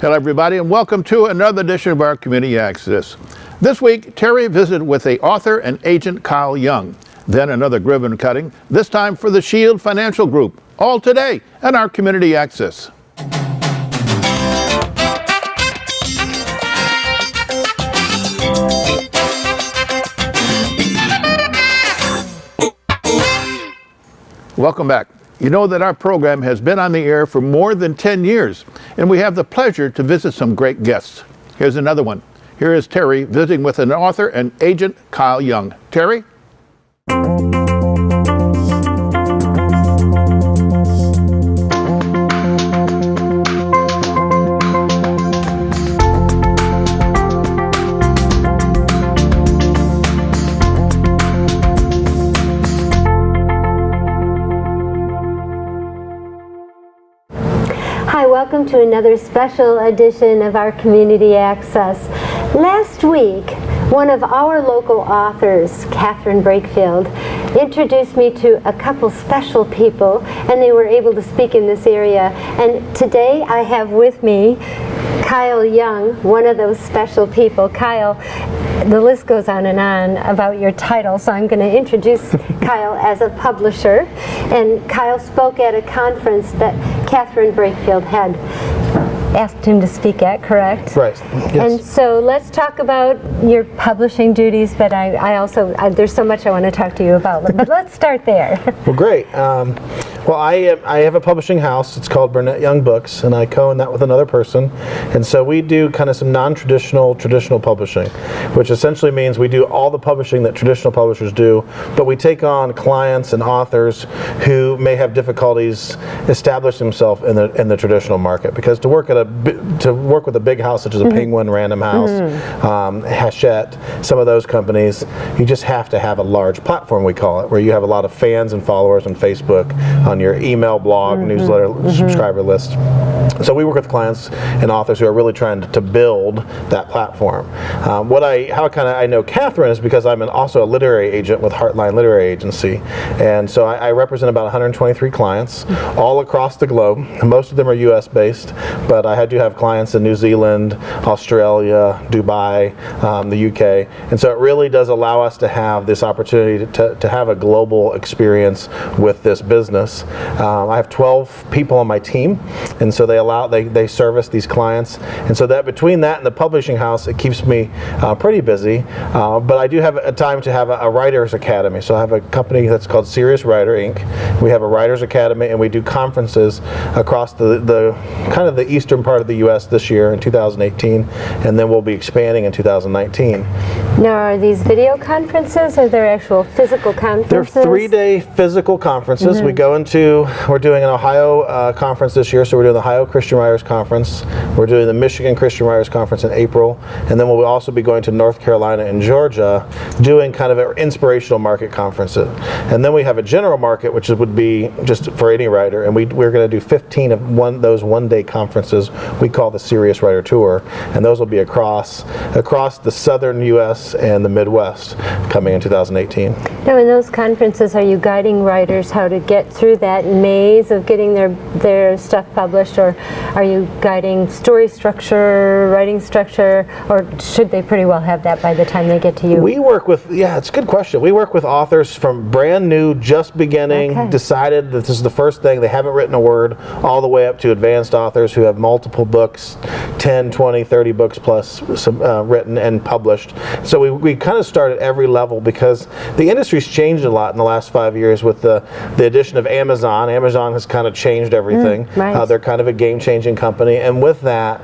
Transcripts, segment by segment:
Hello everybody and welcome to another edition of our Community Access. This week, Terry visited with the author and agent Cyle Young. Then another ribbon cutting, this time for the Shield Financial Group. All today on our Community Access. Welcome back. You know that our program has been on the air for more than 10 years, and we have the pleasure to visit some great guests. Here's another one. Here is Terry visiting with an author and agent, Cyle Young. Terry? Hi, welcome to another special edition of our Community Access. Last week, one of our local authors, Catherine Brakefield, introduced me to a couple special people, and they were able to speak in this area. And today I have with me Cyle Young, one of those special people. Cyle, the list goes on and on about your title, so I'm going to introduce Cyle as a publisher. And Cyle spoke at a conference that Catherine Brakefield had asked him to speak at, correct? Right. Yes. And so let's talk about your publishing duties, but I also, there's so much I want to talk to you about, but let's start there. Well, great. Well, I have a publishing house. It's called Burnett Young Books, and I co-own that with another person. And so we do kind of some non-traditional, traditional publishing, which essentially means we do all the publishing that traditional publishers do, but we take on clients and authors who may have difficulties establishing themselves in the traditional market. Because to work with a big house such as a Penguin, Random House, Hachette, some of those companies, you just have to have a large platform, we call it, where you have a lot of fans and followers on Facebook, on your email, blog, newsletter, subscriber list. So we work with clients and authors who are really trying to build that platform. How I know Catherine is because I'm also a literary agent with Heartline Literary Agency, and so I represent about 123 clients all across the globe. Most of them are U.S. based, but I do have clients in New Zealand, Australia, Dubai, the U.K., and so it really does allow us to have this opportunity to have a global experience with this business. I have 12 people on my team, and so they service these clients, and so that between that and the publishing house, it keeps me pretty busy. But I do have a time to have a writers academy. So I have a company that's called Serious Writer Inc. We have a writers academy, and we do conferences across the kind of the eastern part of the U.S. this year in 2018, and then we'll be expanding in 2019. Now, are these video conferences, or they're actual physical conferences? They're 3-day physical conferences. We're doing an Ohio conference this year, so we're doing the Ohio Christian Writers Conference. We're doing the Michigan Christian Writers Conference in April, and then we'll also be going to North Carolina and Georgia, doing kind of an inspirational market conferences. And then we have a general market, which would be just for any writer, and we're going to do 15 of those one-day conferences we call the Serious Writer Tour, and those will be across the southern U.S. and the Midwest coming in 2018. Now, in those conferences, are you guiding writers how to get through that maze of getting their stuff published, or are you guiding story structure, writing structure, or should they pretty well have that by the time they get to you? We work with, it's a good question. We work with authors from brand new, just beginning, decided that this is the first thing, they haven't written a word, all the way up to advanced authors who have multiple books, 10, 20, 30 books plus written and published. So we kind of start at every level because the industry's changed a lot in the last 5 years with the addition of Amazon. Amazon has kind of changed everything. Right. They're kind of a game-changing company, and with that,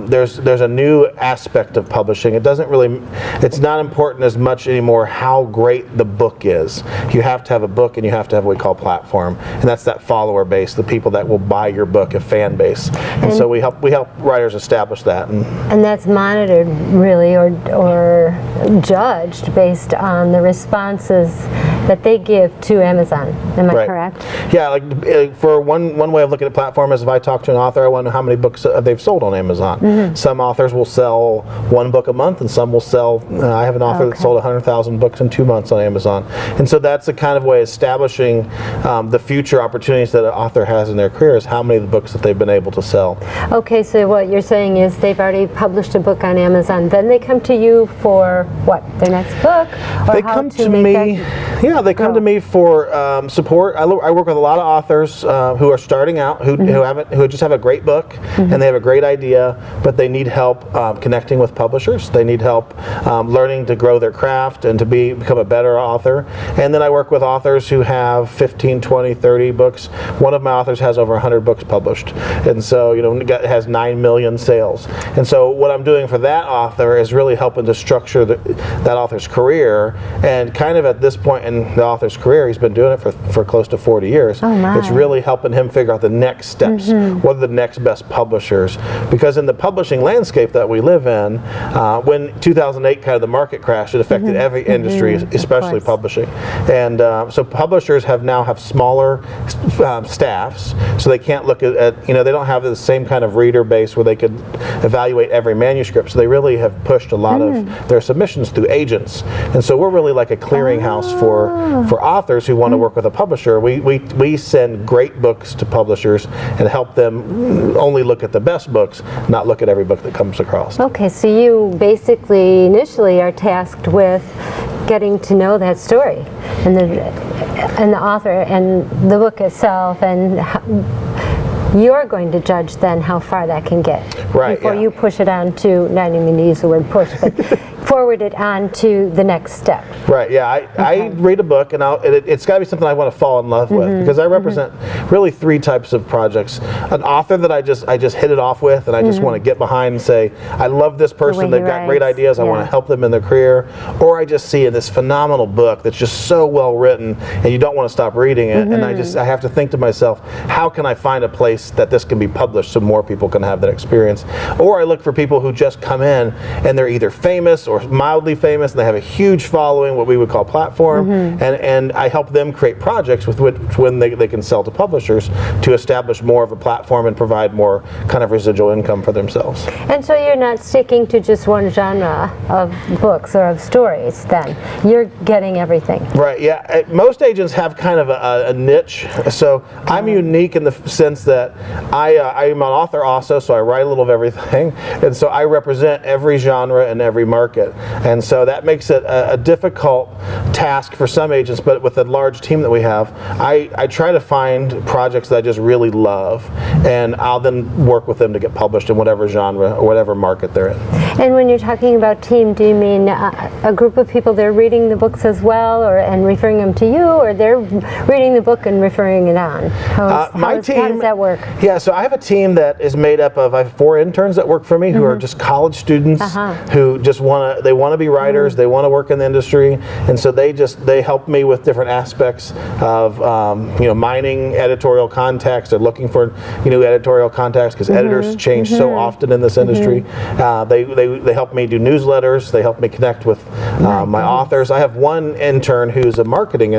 there's a new aspect of publishing. It's not important as much anymore how great the book is. You have to have a book, and you have to have what we call platform, and that's that follower base, the people that will buy your book, a fan base. And so we help writers establish that. And that's monitored really, or judged based on the responses that they give to Amazon. Am I Right. correct? Yeah, like for one way of looking at platform is if I talk to an author, I want to know how many books they've sold on Amazon. Some authors will sell one book a month, and some will sell. I have an author that sold 100,000 books in 2 months on Amazon, and so that's the kind of way establishing the future opportunities that an author has in their career is how many of the books that they've been able to sell. Okay, so what you're saying is they've already published a book on Amazon, then they come to you for what? Their next book? Or They how come to to make me. that Yeah, they come grow? to me for support. I work with a lot of authors who are starting out, who just have a great book and they have a great idea, but they need help connecting with publishers. They need help learning to grow their craft and to become a better author. And then I work with authors who have 15, 20, 30 books. One of my authors has over 100 books published, and so has 9 million sales. And so what I'm doing for that author is really helping to structure that author's career. And kind of at this point in the author's career, he's been doing it for close to 40 years. Oh my. It's really helping him figure out the next steps. What are the next best publishers? Because in the publishing landscape that we live in, when 2008 kind of the market crash, it affected every industry, especially publishing. And so publishers now have smaller staffs, so they can't look at they don't have the same kind of reader base where they could evaluate every manuscript. So they really have pushed a lot of their submissions through agents. And so we're really like a clearinghouse for authors who want to work with a publisher. We send great books to publishers and help them only look at the best books, not look at every book that comes across. Okay, so you basically initially are tasked with getting to know that story and the author and the book itself, and you're going to judge then how far that can get before you push it on to, not even to use the word push, but forward it on to the next step. Right, yeah. I read a book, and it's got to be something I want to fall in love with, because I represent really 3 types of projects. An author that I just hit it off with, and I just want to get behind and say, I love this person, they've got great ideas, I want to help them in their career. Or I just see this phenomenal book that's just so well written, and you don't want to stop reading it, and I have to think to myself, how can I find a place that this can be published so more people can have that experience? Or I look for people who just come in, and they're either famous or mildly famous, and they have a huge following, what we would call platform, and I help them create projects with which when they can sell to publishers to establish more of a platform and provide more kind of residual income for themselves. And so you're not sticking to just one genre of books or of stories then. You're getting everything. Right, yeah. Most agents have kind of a niche, so I'm unique in the sense that I'm an author also, so I write a little of everything, and so I represent every genre and every market. And so that makes it a difficult task for some agents, but with the large team that we have, I try to find projects that I just really love, and I'll then work with them to get published in whatever genre or whatever market they're in. And when you're talking about team, do you mean a group of people that are reading the books as well, and referring them to you, or they're reading the book and referring it on? How does that work? Yeah, so I have a team that is made up of, I have 4 interns that work for me who are just college students who just want to be writers, they want to work in the industry, and so they help me with different aspects of mining editorial contacts. They're looking for editorial contacts because editors change so often in this industry. They help me do newsletters. They help me connect with my authors. I have one intern who's a marketing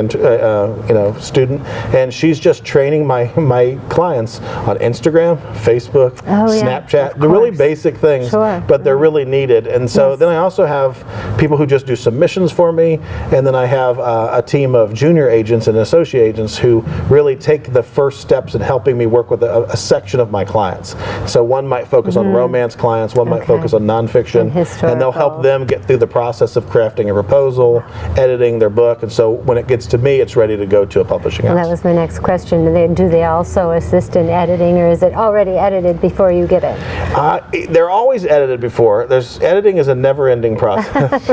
student, and she's just training my clients on Instagram, Facebook, Snapchat. They're really basic things, but they're really needed. And so then I also have people who just do submissions for me, and then I have a team of junior agents and associate agents who really take the first steps in helping me work with a section of my clients. So one might focus on romance clients, one might focus on nonfiction, and they'll help them get through the process of crafting a proposal, editing their book, and so when it gets to me, it's ready to go to a publishing house. Well, that was my next question. Do they also assist in editing, or is it already edited before you get it? They're always edited before. Editing is a never-ending process.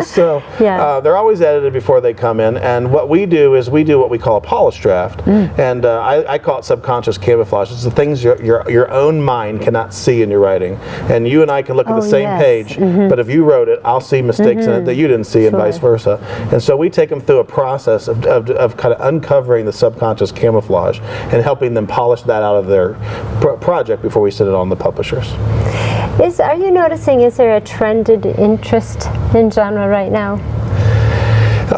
So they're always edited before they come in, and what we do is we do what we call a polish draft, and I call it subconscious camouflage. It's the things your own mind cannot see in your writing, and you and I can look at the same page, but if you wrote it, I'll see mistakes in it that you didn't see, and vice versa. And so we take them through a process of kind of uncovering the subconscious camouflage and helping them polish that out of their project before we send it on to publishers. Is there a trended interest in genre right now?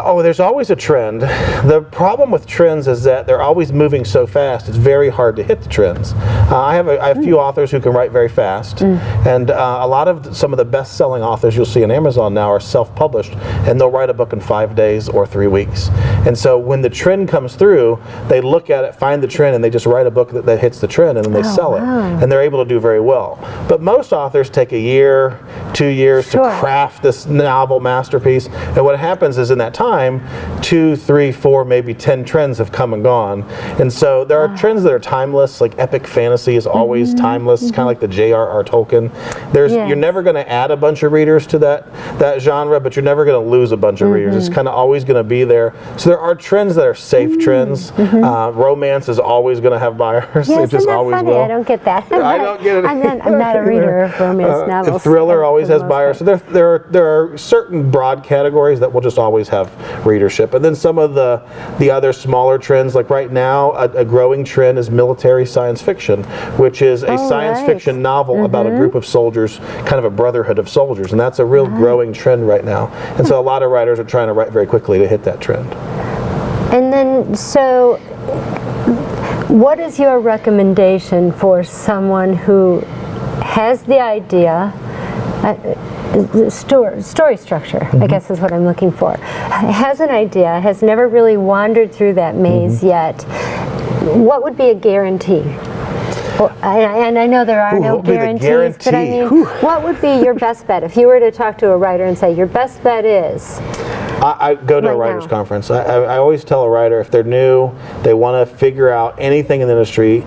Oh, there's always a trend. The problem with trends is that they're always moving so fast, it's very hard to hit the trends. I have a few authors who can write very fast, and a lot of some of the best-selling authors you'll see on Amazon now are self-published, and they'll write a book in 5 days or 3 weeks. And so when the trend comes through, they look at it, find the trend, and they just write a book that hits the trend, and then they sell it. And they're able to do very well. But most authors take a year, 2 years to craft this novel masterpiece, and what happens is in that time, 2, 3, 4, maybe 10 trends have come and gone. And so there are trends that are timeless, like epic fantasy is always timeless. It's kind of like the J.R.R. Tolkien. You're never going to add a bunch of readers to that genre, but you're never going to lose a bunch of readers. It's kind of always going to be there. So there are trends that are safe trends. Romance is always going to have buyers. Yes, it just always funny? will. I don't get that. I don't get it. I'm not a reader of romance novels. Thriller always has buyers. So there are certain broad categories that will just always have readership. And then some of the other smaller trends, like right now, a growing trend is military science fiction, which is a science fiction novel about a group of soldiers, kind of a brotherhood of soldiers. And that's a real growing trend right now. And so a lot of writers are trying to write very quickly to hit that trend. And then, so what is your recommendation for someone who has the idea, story structure, I guess is what I'm looking for, has an idea, has never really wandered through that maze yet? What would be a guarantee? Well, and I know there are no guarantees, but I mean, what would be your best bet? If you were to talk to a writer and say, your best bet is... I go to a writer's conference. I always tell a writer, if they're new, they want to figure out anything in the industry.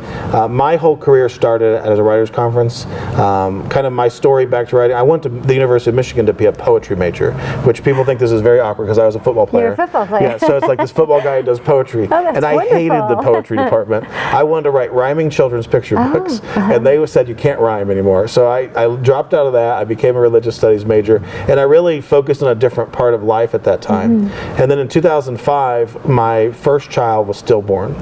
My whole career started as a writer's conference. Kind of my story back to writing. I went to the University of Michigan to be a poetry major, which people think this is very awkward because I was a football player. You're a football player. Yeah, so it's like this football guy who does poetry. And I hated the poetry department. I wanted to write rhyming children's picture books, and they said you can't rhyme anymore. So I dropped out of that. I became a religious studies major, and I really focused on a different part of life at that time. And then in 2005, my first child was stillborn.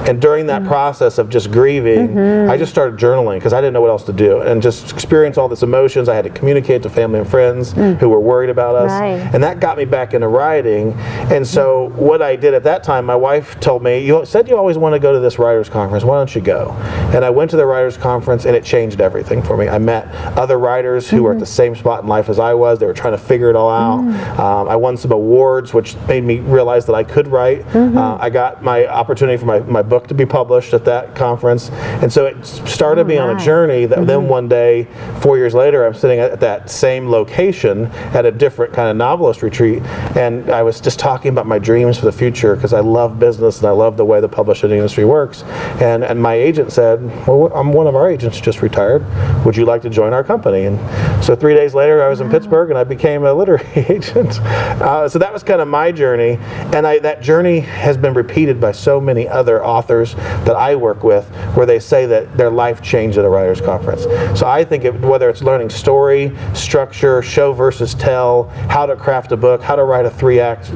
And during that process of just grieving, I just started journaling because I didn't know what else to do. And just experience all these emotions. I had to communicate to family and friends who were worried about us. And that got me back into writing. And so what I did at that time, my wife told me, you said you always want to go to this writer's conference. Why don't you go? And I went to the writer's conference, and it changed everything for me. I met other writers who were at the same spot in life as I was. They were trying to figure it all out. I won some awards, which made me realize that I could write. I got my opportunity for my book to be published at that conference. And so it started me on a journey that then one day, 4 years later, I'm sitting at that same location at a different kind of novelist retreat. And I was just talking about my dreams for the future because I love business and I love the way the publishing industry works. And my agent said, well, one of our agents just retired. Would you like to join our company? And so 3 days later, I was in Pittsburgh and I became a literary agent. So that was kind of my journey, and that journey has been repeated by so many other authors that I work with, where they say that their life changed at a writer's conference. So I think whether it's learning story, structure, show versus tell, how to craft a book, how to write a 3-act,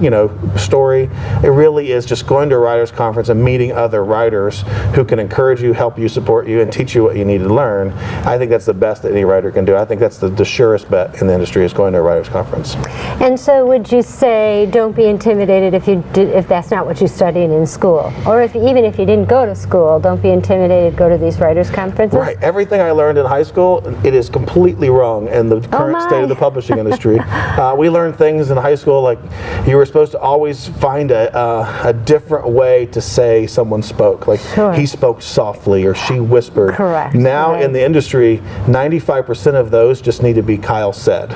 story, it really is just going to a writer's conference and meeting other writers who can encourage you, help you, support you, and teach you what you need to learn. I think that's the best that any writer can do. I think that's the surest bet in the industry, is going to a writer's conference. And so would you say don't be intimidated if that's not what you studied in school, or even if you didn't go to school, don't be intimidated, go to these writers' conferences? Right. Everything I learned in high school, it is completely wrong in the current state of the publishing industry. We learned things in high school like you were supposed to always find a different way to say someone spoke, like he spoke softly or she whispered. Correct. Now in the industry, 95% of those just need to be Cyle said,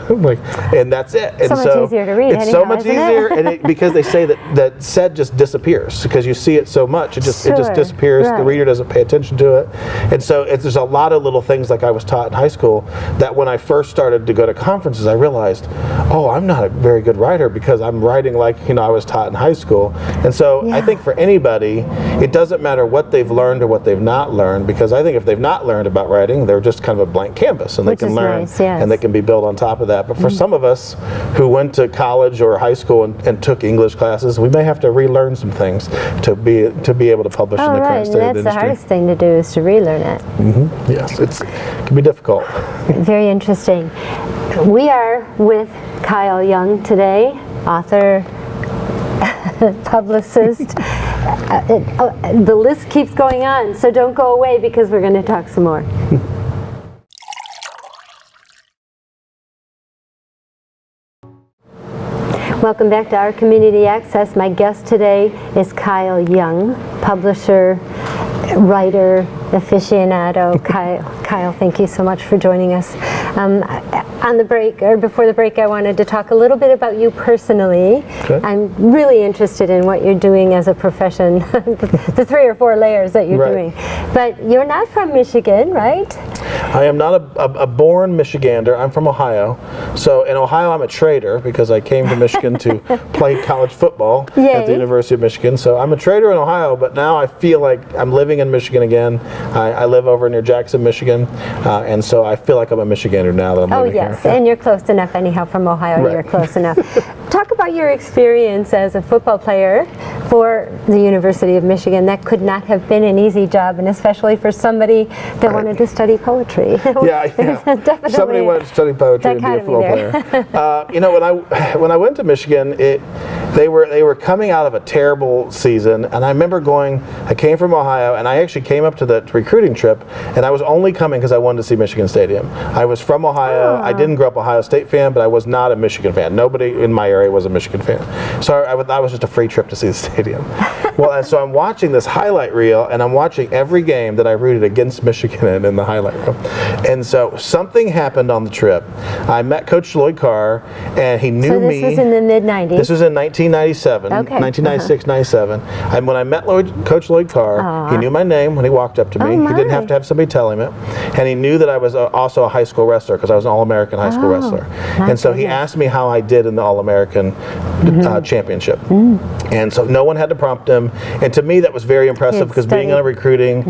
and that's it. And so much easier to read. It's so much easier, and because they say that said just disappears because you see it so much, it just disappears. The reader doesn't pay attention to it, and so there's a lot of little things like I was taught in high school that when I first started to go to conferences, I realized, oh, I'm not a very good writer because I'm writing like I was taught in high school. And so I think for anybody, it doesn't matter what they've learned or what they've not learned, because I think if they've not learned about writing, they're just kind of a blank canvas, and they can learn and they can be built on top of that. But for some of us who went to college or high school and took English classes, we may have to relearn some things to be able to publish in the current state of the industry. That's the hardest thing to do, is to relearn it. Yes, it can be difficult. Very interesting. We are with Cyle Young today, author, publicist. The list keeps going on, so don't go away because we're going to talk some more. Welcome back to Our Community Access. My guest today is Cyle Young, publisher, writer, aficionado. Cyle, thank you so much for joining us. On the break, or before the break, I wanted to talk a little bit about you personally. Okay. I'm really interested in what you're doing as a profession, the 3 or 4 layers that you're doing. But you're not from Michigan, right? I am not a born Michigander. I'm from Ohio. So in Ohio, I'm a traitor because I came to Michigan to play college football at the University of Michigan. So I'm a traitor in Ohio, but now I feel like I'm living in Michigan again. I live over near Jackson, Michigan, and so I feel like I'm a Michigander now that I'm living here. And you're close enough anyhow from Ohio, you're close enough. Talk about your experience as a football player for the University of Michigan. That could not have been an easy job, and especially for somebody that wanted to study poetry. Definitely. Somebody wanted to study poetry and be a football player. You know, when I went to Michigan, they were coming out of a terrible season, and I remember I came from Ohio, and I actually came up to the recruiting trip, and I was only coming because I wanted to see Michigan Stadium. I was from Ohio. I didn't grow up Ohio State fan, but I was not a Michigan fan. Nobody in my area was a Michigan fan. So I was just a free trip to see the stadium. Well, and so I'm watching this highlight reel, and I'm watching every game that I rooted against Michigan in the highlight reel. And so something happened on the trip. I met Coach Lloyd Carr, and he knew me. So this was in the mid-90s? This was in 1997, 1996, 97. And when I met Coach Lloyd Carr, he knew my name when he walked up to me. He didn't have to have somebody tell him it. And he knew that I was also a high school wrestler because I was an All-American high school wrestler. And so he asked me how I did in the All-American championship. And so no one had to prompt him. And to me, that was very impressive because being on a recruiting,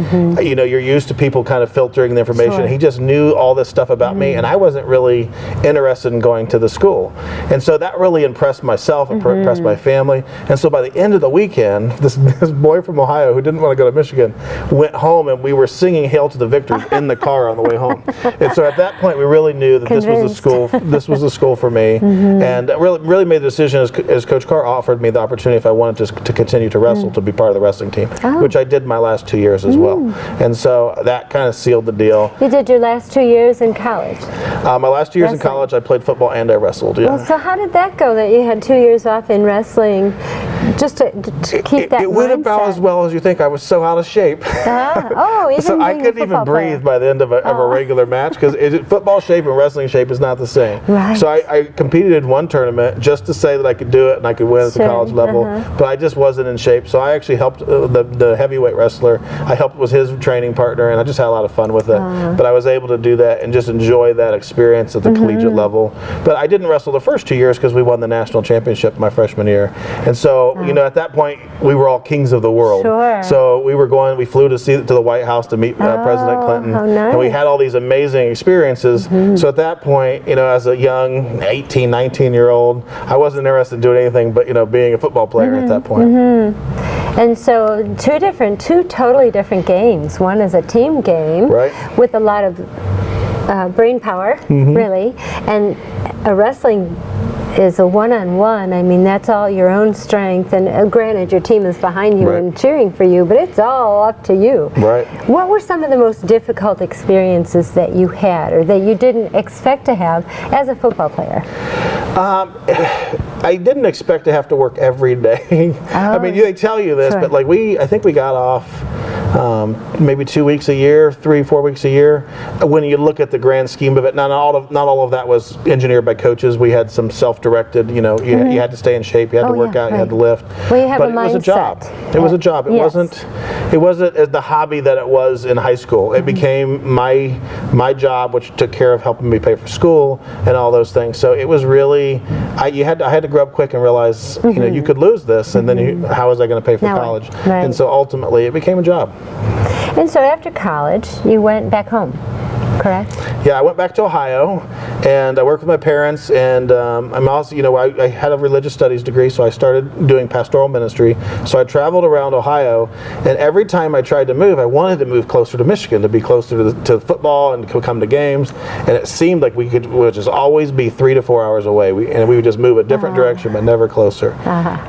you know, you're used to people kind of filtering the information. He just knew all this stuff about me, and I wasn't really interested in going to the school. And so that really impressed myself, impressed my family. And so by the end of the weekend, this boy from Ohio who didn't want to go to Michigan went home, and we were singing "Hail to the Victors" in the car on the way home. And so at that point, we really knew that this was a school. This was a school for me, and really made the decision as Coach Carr offered me the opportunity if I wanted to continue to wrestle, to be part of the wrestling team, which I did my last 2 years as well. And so that kind of sealed the deal. You did your last 2 years in college? My last 2 years in college, I played football and I wrestled. Yeah. Well, so how did that go? That you had 2 years off in wrestling, just to keep that mindset? It went about as well as you think. I was so out of shape. Even so I couldn't even breathe by the end of a regular match because football shape and wrestling shape is not the same. Right. So I competed in one tournament just to say that I could do it and I could win at the college level, but I just wasn't in shape. So I actually helped the heavyweight wrestler. I helped with his training partner, and I just had a lot of fun with it. But I was able to do that and just enjoy that experience at the collegiate level. But I didn't wrestle the first 2 years because we won the national championship my freshman year. And so, you know, at that point, we were all kings of the world. Sure. So we flew to the White House to meet President Clinton. How nice. And we had all these amazing experiences. So at that point, you know, as a young 18, 19-year-old, I wasn't interested in doing anything but, you know, being a football player at that point. And so two totally different games. One is a team game with a lot of brain power, really, and a wrestling is a one-on-one. I mean, that's all your own strength, and granted your team is behind you and cheering for you, but it's all up to you. Right. What were some of the most difficult experiences that you had or that you didn't expect to have as a football player? I didn't expect to have to work every day. I mean, they tell you this, but like I think we got off maybe 2 weeks a year, 3-4 weeks a year. When you look at the grand scheme of it, not all of that was engineered by coaches. We had some self-directed. You know, you had to stay in shape, you had to work out, you had to lift. Well, you have but a it was a job. mindset. It was a job. It wasn't the hobby that it was in high school. It became my job, which took care of helping me pay for school and all those things. So it was really I had to grow up quick and realize you know you could lose this, and then how was I going to pay for college? And so ultimately it became a job. And so after college, you went back home. correct? Yeah, I went back to Ohio, and I worked with my parents, and I'm also, I had a religious studies degree, so I started doing pastoral ministry. So I traveled around Ohio, and every time I tried to move, I wanted to move closer to Michigan, to be closer to football and to come to games, and it seemed like we could just always be 3 to 4 hours away, and we would just move a different direction, but never closer.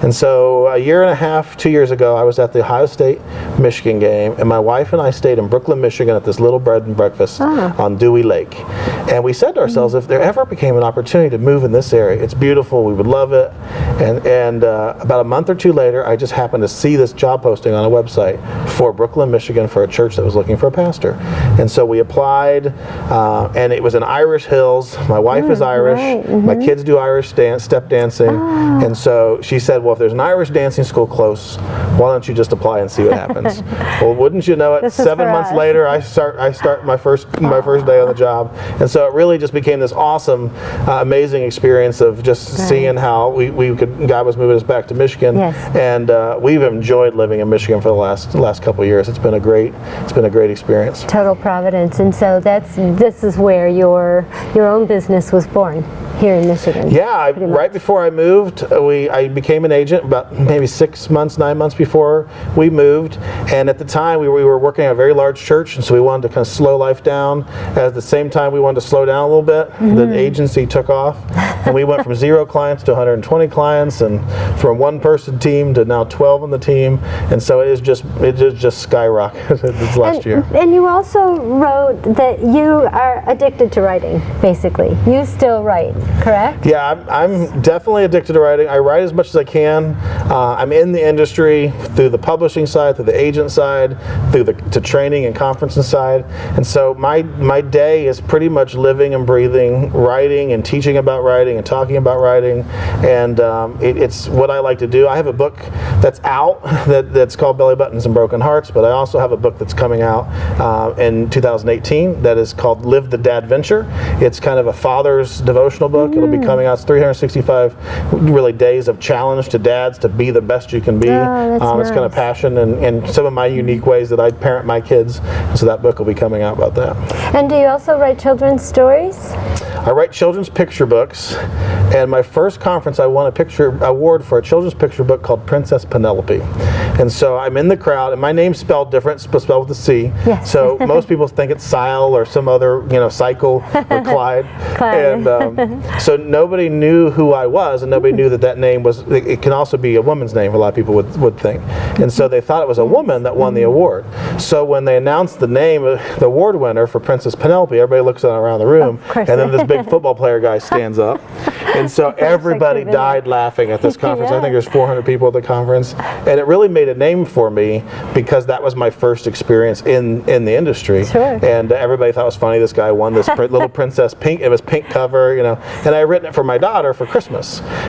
And so a year and a half, 2 years ago, I was at the Ohio State-Michigan game, and my wife and I stayed in Brooklyn, Michigan at this little bread and breakfast on Dewey Lake. And we said to ourselves, if there ever became an opportunity to move in this area, it's beautiful, we would love it. And about a month or two later, I just happened to see this job posting on a website for Brooklyn, Michigan, for a church that was looking for a pastor. And so we applied, and it was in Irish Hills. My wife is Irish. Right. My kids do Irish step dancing. And so she said, well, if there's an Irish dancing school close, why don't you just apply and see what happens? Well, wouldn't you know it, 7 months later, I start my first day on the job. And so it really just became this awesome, amazing experience of just seeing how God was moving us back to Michigan. And we've enjoyed living in Michigan for the last couple of years. It's been a great experience. Total providence. And so this is where your own business was born, here in Michigan. Yeah, right before I moved, I became an agent about maybe 6 months, 9 months before we moved. And at the time, we were working at a very large church, and so we wanted to kind of slow life down. At the same time, we wanted to slow down a little bit. The agency took off, and we went from 0 clients to 120 clients, and from 1-person team to now 12 on the team. And so it just skyrocketed this last year. And you also wrote that you are addicted to writing, basically. You still write, correct? Yeah, I'm definitely addicted to writing. I write as much as I can. I'm in the industry through the publishing side, through the agent side, through the training and conferencing side. And so my day is pretty much living and breathing writing and teaching about writing and talking about writing. And it's what I like to do. I have a book that's out that's called Belly Buttons and Broken Hearts, but I also have a book that's coming out in 2018 that is called Live the Dad Venture. It's kind of a father's devotional book. It'll be coming out. It's 365 really days of challenge to dads to be the best you can be. It's kind of passion and some of my unique ways that I parent my kids. So that book will be coming out about that. And do you also write children's stories? I write children's picture books, and my first conference I won a award for a children's picture book called Princess Penelope. And so I'm in the crowd, and my name's spelled different, spelled with a C. Yes. So most people think it's Cyle or some other, Cycle or Clyde. And so nobody knew who I was, and nobody knew that name was, it can also be a woman's name, a lot of people would think. And so they thought it was a woman that won the award. So when they announced the name of the award winner for Princess Penelope, everybody looks around the room, and then this big football player guy stands up. And so everybody died laughing at this conference. I think there's 400 people at the conference. And it really made a name for me because that was my first experience in the industry. And everybody thought it was funny. This guy won this little princess pink. It was pink cover, and I had written it for my daughter for Christmas.